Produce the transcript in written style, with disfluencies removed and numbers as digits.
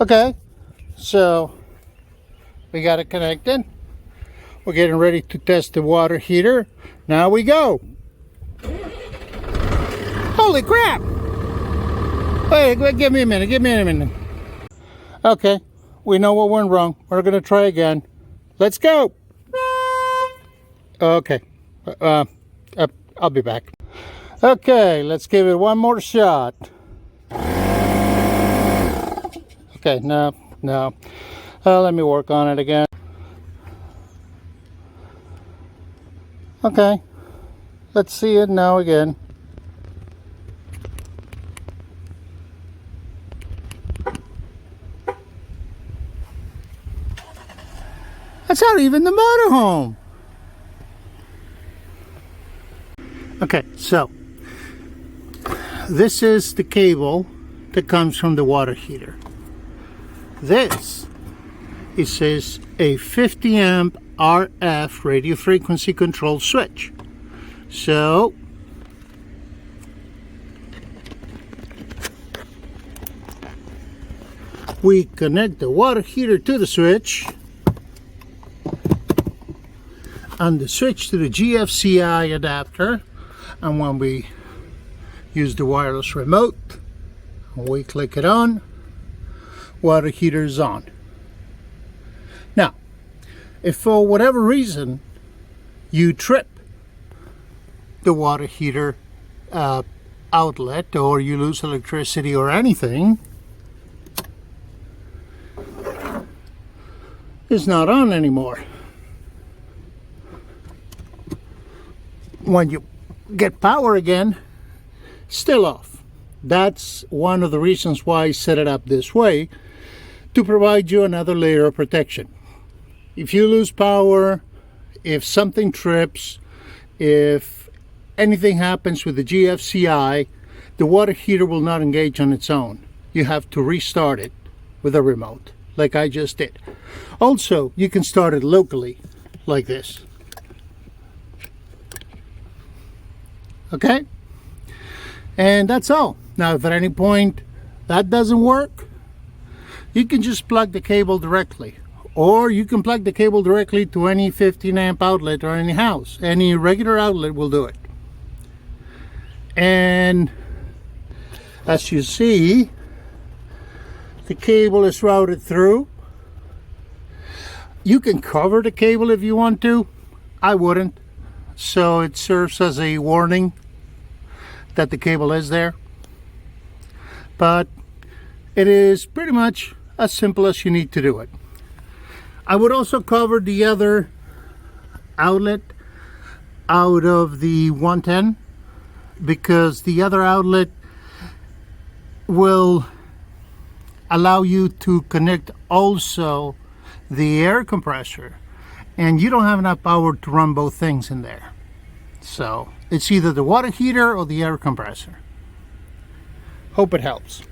Okay, so we got it connected. We're getting ready to test the water heater. Now we go. Holy crap! Wait, give me a minute. Okay, we know what went wrong. We're gonna try again. Let's go. Okay, I'll be back. Okay, let's give it one more shot. Okay, no. Let me work on it again. Okay, let's see it now again. That's not even the motorhome. Okay, so this is the cable that comes from the water heater. This, it says a 50 amp RF radio frequency control switch. So we connect the water heater to the switch and the switch to the GFCI adapter, and when we use the wireless remote, we click it on, water heater is on. Now, if for whatever reason you trip the water heater outlet, or you lose electricity or anything, it's not on anymore. When you get power again, still off. That's one of the reasons why I set it up this way, to provide you another layer of protection. If you lose power, if something trips, if anything happens with the GFCI, the water heater will not engage on its own. You have to restart it with a remote, like I just did. Also, you can start it locally, like this. Okay? And that's all. Now, if at any point that doesn't work, you can just plug the cable directly. Or you can plug the cable directly to any 15 amp outlet or any house. Any regular outlet will do it. And as you see, the cable is routed through. You can cover the cable if you want to. I wouldn't. So it serves as a warning that the cable is there. But it is pretty much as simple as you need to do it. I would also cover the other outlet out of the 110, because the other outlet will allow you to connect also the air compressor, and you don't have enough power to run both things in there. So it's either the water heater or the air compressor. Hope it helps.